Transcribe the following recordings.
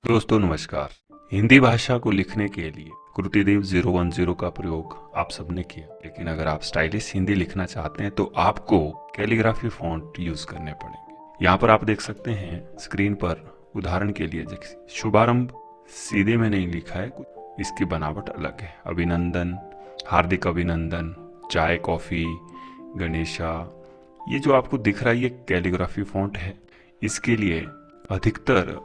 दोस्तों नमस्कार। हिंदी भाषा को लिखने के लिए कृतिदेव 010 का प्रयोग आप सबने किया, लेकिन अगर आप स्टाइलिश हिंदी लिखना चाहते हैं तो आपको कैलीग्राफी फॉन्ट यूज करने पड़ेंगे। यहाँ पर आप देख सकते हैं स्क्रीन पर, उदाहरण के लिए शुभारंभ सीधे में नहीं लिखा है, इसकी बनावट अलग है। अभिनंदन, हार्दिक अभिनंदन, चाय कॉफी, गणेशा, ये जो आपको दिख रहा है ये कैलीग्राफी फॉन्ट है। इसके लिए अधिकतर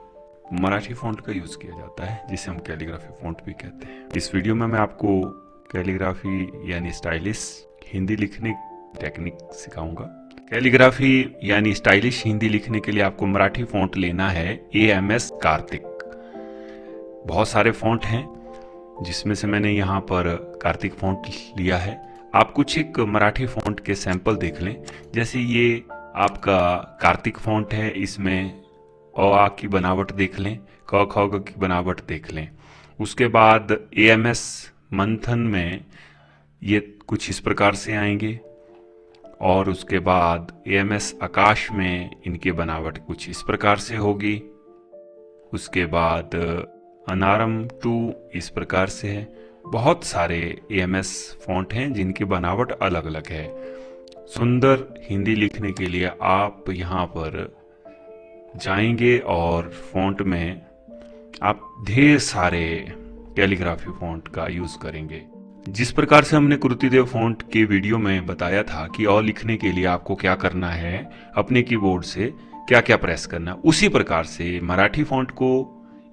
मराठी फॉन्ट का यूज किया जाता है, जिसे हम कैलीग्राफी फॉन्ट भी कहते हैं। इस वीडियो में मैं आपको कैलीग्राफी यानी स्टाइलिश हिंदी लिखने टेक्निक सिखाऊंगा। कैलीग्राफी यानी स्टाइलिश हिंदी लिखने के लिए आपको मराठी फॉन्ट लेना है AMS कार्तिक। बहुत सारे फॉन्ट हैं, जिसमें से मैंने यहाँ पर कार्तिक फॉन्ट लिया है। आप कुछ एक मराठी फॉन्ट के सैंपल देख लें। जैसे ये आपका कार्तिक फॉन्ट है, इसमें अ आ की बनावट देख लें, क ख ग की बनावट देख लें। उसके बाद AMS मंथन में ये कुछ इस प्रकार से आएंगे, और उसके बाद AMS आकाश में इनकी बनावट कुछ इस प्रकार से होगी। उसके बाद अनारम 2 इस प्रकार से है। बहुत सारे AMS फॉन्ट हैं जिनकी बनावट अलग अलग है। सुंदर हिंदी लिखने के लिए आप यहाँ पर जाएंगे और फॉन्ट में आप ढेर सारे कैलीग्राफी फॉन्ट का यूज करेंगे। जिस प्रकार से हमने कृतिदेव फॉन्ट के वीडियो में बताया था कि और लिखने के लिए आपको क्या करना है, अपने कीबोर्ड से क्या क्या प्रेस करना, उसी प्रकार से मराठी फॉन्ट को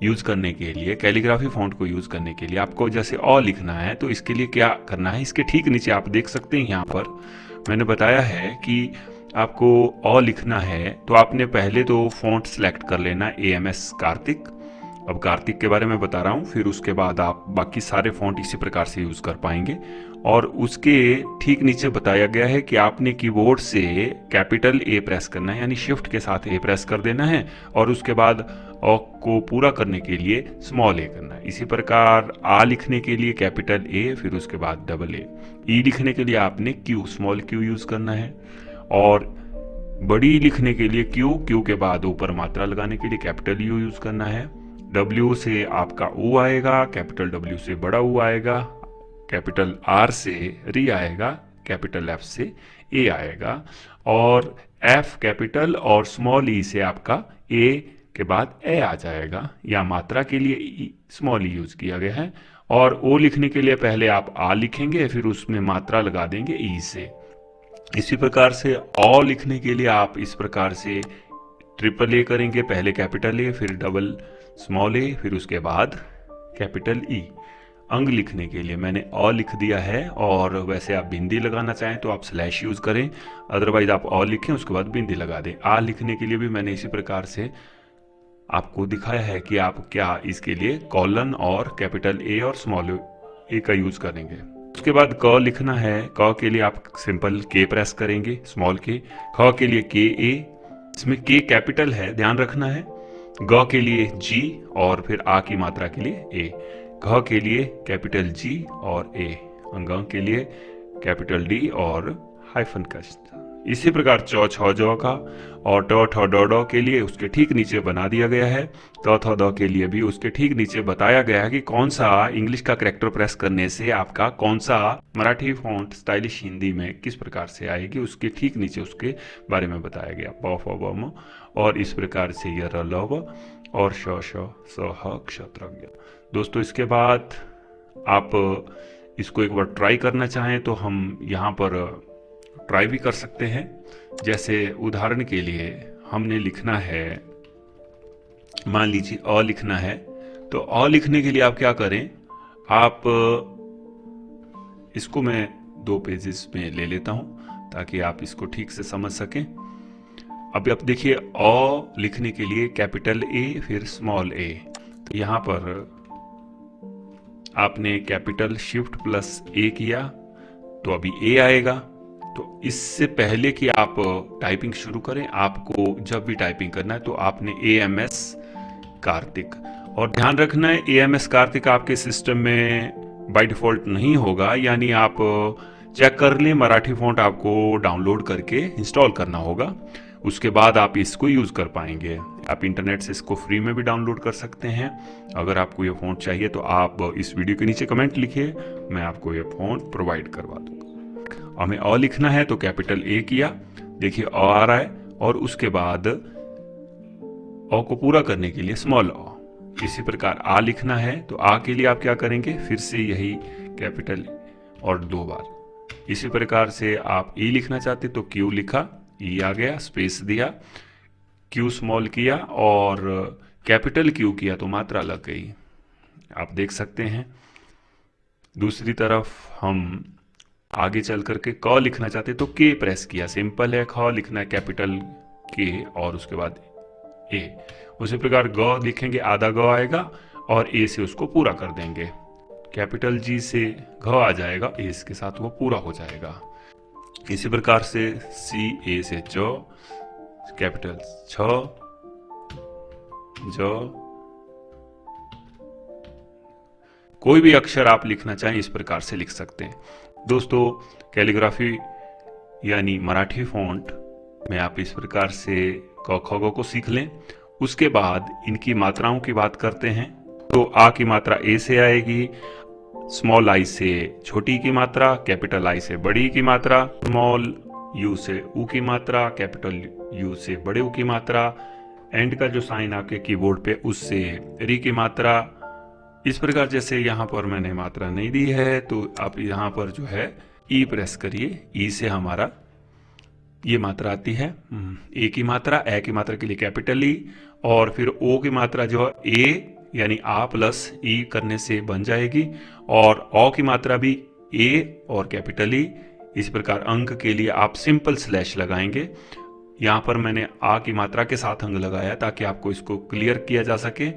यूज करने के लिए, कैलीग्राफी फॉन्ट को यूज करने के लिए आपको जैसे अ लिखना है तो इसके लिए क्या करना है, इसके ठीक नीचे आप देख सकते हैं, यहाँ पर मैंने बताया है कि आपको अ लिखना है तो आपने पहले तो फॉन्ट सेलेक्ट कर लेना AMS कार्तिक। अब कार्तिक के बारे में बता रहा हूँ, फिर उसके बाद आप बाकी सारे फॉन्ट इसी प्रकार से यूज कर पाएंगे। और उसके ठीक नीचे बताया गया है कि आपने कीबोर्ड से कैपिटल A प्रेस करना है, यानी शिफ्ट के साथ A प्रेस कर देना है, और उसके बाद अ को पूरा करने के लिए स्मॉल a करना है। इसी प्रकार आ लिखने के लिए कैपिटल A, फिर उसके बाद डबल A। ई लिखने के लिए आपने Q, स्मॉल Q यूज करना है, और बड़ी लिखने के लिए Q के बाद ऊपर मात्रा लगाने के लिए कैपिटल U यूज करना है। W से आपका U आएगा, कैपिटल W से बड़ा U आएगा, कैपिटल R से री आएगा, कैपिटल F से A आएगा, और F कैपिटल और स्मॉल E से आपका A के बाद ए आ जाएगा। या मात्रा के लिए स्मॉल ई यूज किया गया है। और ओ लिखने के लिए पहले आप आ लिखेंगे, फिर उसमें मात्रा लगा देंगे ई से। इसी प्रकार से अ लिखने के लिए आप इस प्रकार से ट्रिपल ए करेंगे, पहले कैपिटल ए, फिर डबल स्मॉल ए, फिर उसके बाद कैपिटल ई। अंग लिखने के लिए मैंने अ लिख दिया है, और वैसे आप बिंदी लगाना चाहें तो आप स्लैश यूज करें, अदरवाइज आप अ लिखें उसके बाद बिंदी लगा दें। आ लिखने के लिए भी मैंने इसी प्रकार से आपको दिखाया है कि आप क्या इसके लिए कॉलन और कैपिटल ए और स्मॉल ए का यूज करेंगे। उसके बाद क लिखना है, क के लिए आप सिंपल के प्रेस करेंगे, स्मॉल के। ख के लिए के ए, इसमें के कैपिटल है, ध्यान रखना है। ग के लिए जी, और फिर आ की मात्रा के लिए ए। घ के लिए कैपिटल जी और ए। अंग के लिए कैपिटल डी और हाइफन का। इसी प्रकार चौ छ जौ का, और ट ठ ड ड के लिए उसके ठीक नीचे बना दिया गया है। त थ द के लिए भी उसके ठीक नीचे बताया गया है कि कौन सा इंग्लिश का करेक्टर प्रेस करने से आपका कौन सा मराठी फॉन्ट स्टाइलिश हिंदी में किस प्रकार से आएगी, उसके ठीक नीचे उसके बारे में बताया गया। प फ ब म, और इस प्रकार से य र ल व, और श श स ह क्षत्रज्ञ। दोस्तों इसके बाद आप इसको एक बार ट्राई करना चाहें तो हम यहाँ पर ट्राई भी कर सकते हैं। जैसे उदाहरण के लिए हमने लिखना है, मान लीजिए अ लिखना है, तो अ लिखने के लिए आप क्या करें, आप इसको मैं 2 पेजेस में ले लेता हूं ताकि आप इसको ठीक से समझ सकें। अभी आप देखिए अ लिखने के लिए कैपिटल ए फिर स्मॉल ए, तो यहां पर आपने कैपिटल शिफ्ट प्लस ए किया तो अभी ए आएगा। तो इससे पहले कि आप टाइपिंग शुरू करें, आपको जब भी टाइपिंग करना है तो आपने AMS कार्तिक, और ध्यान रखना है AMS कार्तिक आपके सिस्टम में बाय डिफॉल्ट नहीं होगा, यानी आप चेक कर लें, मराठी फॉन्ट आपको डाउनलोड करके इंस्टॉल करना होगा। उसके बाद आप इसको यूज़ कर पाएंगे। आप इंटरनेट से इसको फ्री में भी डाउनलोड कर सकते हैं। अगर आपको ये फ़ॉन्ट चाहिए तो आप इस वीडियो के नीचे कमेंट लिखिए, मैं आपको ये फ़ॉन्ट प्रोवाइड करवा दूँगा। हमें अ लिखना है तो कैपिटल ए किया, देखिए अ आ रहा है, और उसके बाद अ को पूरा करने के लिए स्मॉल अ। इसी प्रकार आ लिखना है तो आ के लिए आप क्या करेंगे, फिर से यही कैपिटल और 2 बार। इसी प्रकार से आप ई लिखना चाहते तो क्यू लिखा, ई आ गया, स्पेस दिया, क्यू स्मॉल किया और कैपिटल क्यू किया तो मात्रा लग गई, आप देख सकते हैं। दूसरी तरफ हम आगे चल करके क लिखना चाहते तो के प्रेस किया, सिंपल है। ख लिखना है कैपिटल के और उसके बाद ए। उसी प्रकार ग लिखेंगे, आधा ग आएगा और ए से उसको पूरा कर देंगे। कैपिटल जी से घ आ जाएगा, ए के साथ वो पूरा हो जाएगा। इसी प्रकार से सी, ए से ज, कैपिटल छ, ज। कोई भी अक्षर आप लिखना चाहें इस प्रकार से लिख सकते हैं। दोस्तों, कैलीग्राफी यानी मराठी फॉन्ट में आप इस प्रकार से क ख ग को सीख लें। उसके बाद इनकी मात्राओं की बात करते हैं तो आ की मात्रा ए से आएगी, स्मॉल आई से छोटी की मात्रा, कैपिटल आई से बड़ी की मात्रा, स्मॉल यू से ऊ की मात्रा, कैपिटल यू से बड़े ऊ की मात्रा, एंड का जो साइन आपके कीबोर्ड पे उससे री की मात्रा। इस प्रकार जैसे यहाँ पर मैंने मात्रा नहीं दी है तो आप यहाँ पर जो है ई प्रेस करिए, ई से हमारा ये मात्रा आती है। ए की मात्रा, ए की मात्रा के लिए कैपिटल ई, और फिर ओ की मात्रा जो है ए यानी आ प्लस ई करने से बन जाएगी, और ओ की मात्रा भी ए और कैपिटल ई। इस प्रकार अंक के लिए आप सिंपल स्लैश लगाएंगे। यहाँ पर मैंने आ की मात्रा के साथ अंक लगाया ताकि आपको इसको क्लियर किया जा सके,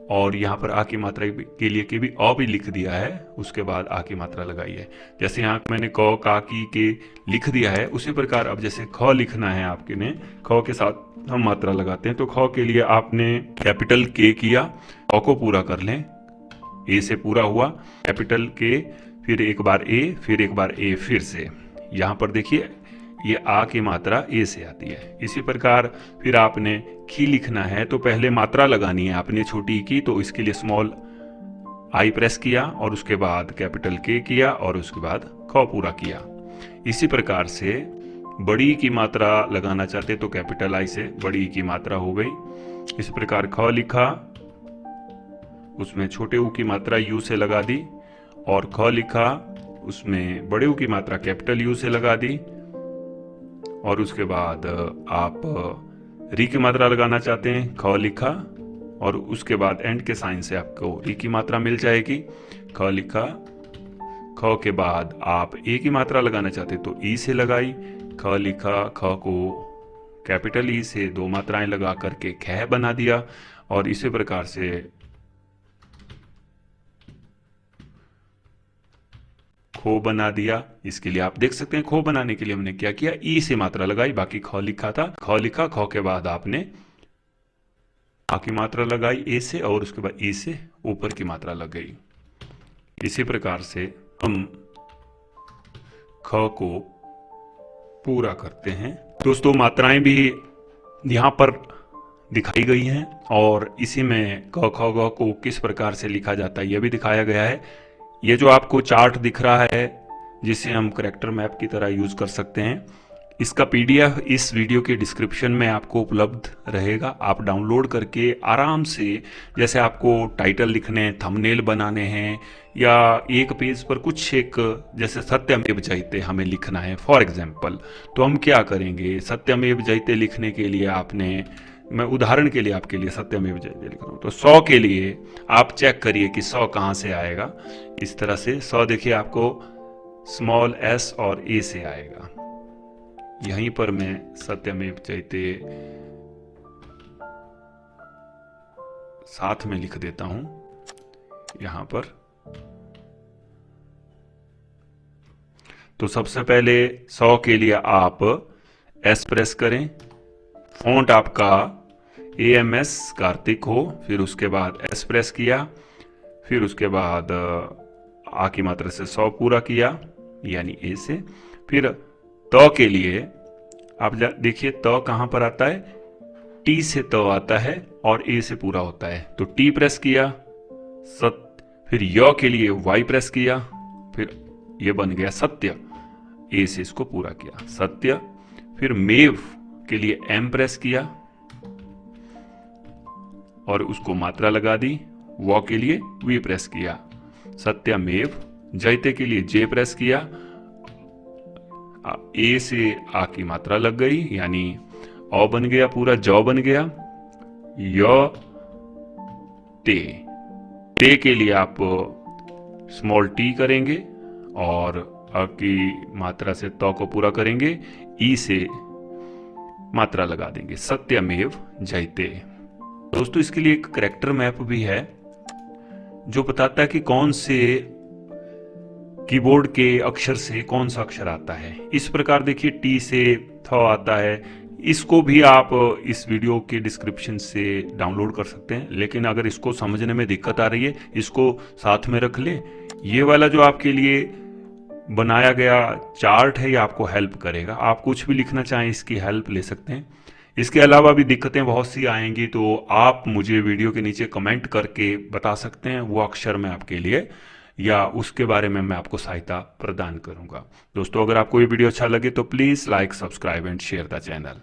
और यहाँ पर आ की मात्रा के लिए के भी अ भी लिख दिया है, उसके बाद आ की मात्रा लगाई है। जैसे यहाँ मैंने क, का, की, के लिख दिया है, उसी प्रकार अब जैसे ख लिखना है आपके ने, ख के साथ हम मात्रा लगाते हैं। तो ख के लिए आपने कैपिटल के किया, ख को पूरा कर लें, ए से पूरा हुआ, कैपिटल के, फिर एक बार ए, फिर एक बार ए, फिर से। यहाँ पर देखिए ये आ की मात्रा ए से आती है। इसी प्रकार फिर आपने खी लिखना है तो पहले मात्रा लगानी है आपने छोटी की, तो इसके लिए स्मॉल आई प्रेस किया और उसके बाद कैपिटल के किया और उसके बाद ख पूरा किया। इसी प्रकार से बड़ी की मात्रा लगाना चाहते तो कैपिटल आई से बड़ी की मात्रा हो गई। इस प्रकार ख लिखा, उसमें छोटे ऊ की मात्रा यू से लगा दी, और ख लिखा, उसमें बड़े ऊ की मात्रा कैपिटल यू से लगा दी, और उसके बाद आप री की मात्रा लगाना चाहते हैं, ख लिखा, और उसके बाद एंड के साइन से आपको री की मात्रा मिल जाएगी। ख लिखा, ख के बाद आप ए की मात्रा लगाना चाहते तो ई से लगाई, ख लिखा, ख को कैपिटल ई से 2 मात्राएं लगा करके ख बना दिया, और इसी प्रकार से खो बना दिया। इसके लिए आप देख सकते हैं खो बनाने के लिए हमने क्या किया, ई से मात्रा लगाई, बाकी ख लिखा था, ख लिखा, ख के बाद आपने आ की मात्रा लगाई ए से, और उसके बाद ई से ऊपर की मात्रा लग गई। इसी प्रकार से हम ख को पूरा करते हैं। दोस्तों, मात्राएं भी यहाँ पर दिखाई गई हैं, और इसी में क ख ग को किस प्रकार से लिखा जाता है यह भी दिखाया गया है। ये जो आपको चार्ट दिख रहा है जिसे हम करैक्टर मैप की तरह यूज कर सकते हैं, इसका पीडीएफ इस वीडियो के डिस्क्रिप्शन में आपको उपलब्ध रहेगा। आप डाउनलोड करके आराम से, जैसे आपको टाइटल लिखने हैं, थंबनेल बनाने हैं, या एक पेज पर कुछ एक जैसे सत्यमेव जयते हमें लिखना है फॉर एग्जाम्पल, तो हम क्या करेंगे, सत्यमेव जयते लिखने के लिए आपने, मैं उदाहरण के लिए आपके लिए सत्यमेव जयते लिख रहा हूँ, तो 100 के लिए आप चेक करिए कि 100 कहाँ से आएगा। इस तरह से 100 देखिए आपको स्मॉल एस और ए से आएगा। यहीं पर मैं सत्यमेव जयते साथ में लिख देता हूं यहां पर। तो सबसे पहले 100 के लिए आप एस प्रेस करें, फॉन्ट आपका AMS कार्तिक हो, फिर उसके बाद एस प्रेस किया, फिर उसके बाद आ की मात्रा से 100 पूरा किया यानी ए से, फिर तो के लिए आप देखिए त कहाँ पर आता है, टी से त आता है और ए से पूरा होता है, तो टी प्रेस किया, फिर य के लिए वाई प्रेस किया, फिर ये बन गया सत्य, ए से इसको पूरा किया सत्य। फिर मेव के लिए एम प्रेस किया और उसको मात्रा लगा दी, व के लिए वी प्रेस किया सत्यमेव। जयते के लिए जे प्रेस किया, ए से आ की मात्रा लग गई, यानी अ बन गया पूरा, ज बन गया, य ते के लिए आप स्मॉल टी करेंगे और अ की मात्रा से त को पूरा करेंगे, ई से मात्रा लगा देंगे सत्यमेव जयते। दोस्तों इसके लिए एक करैक्टर मैप भी है जो बताता है कि कौन से कीबोर्ड के अक्षर से कौन सा अक्षर आता है। इस प्रकार देखिए टी से थ आता है, इसको भी आप इस वीडियो के डिस्क्रिप्शन से डाउनलोड कर सकते हैं, लेकिन अगर इसको समझने में दिक्कत आ रही है इसको साथ में रख लें। ये वाला जो आपके लिए बनाया गया चार्ट है ये आपको हेल्प करेगा, आप कुछ भी लिखना चाहें इसकी हेल्प ले सकते हैं। इसके अलावा भी दिक्कतें बहुत सी आएंगी तो आप मुझे वीडियो के नीचे कमेंट करके बता सकते हैं, वो अक्षर मैं आपके लिए या उसके बारे में मैं आपको सहायता प्रदान करूंगा। दोस्तों अगर आपको ये वीडियो अच्छा लगे तो please like, subscribe and share the channel.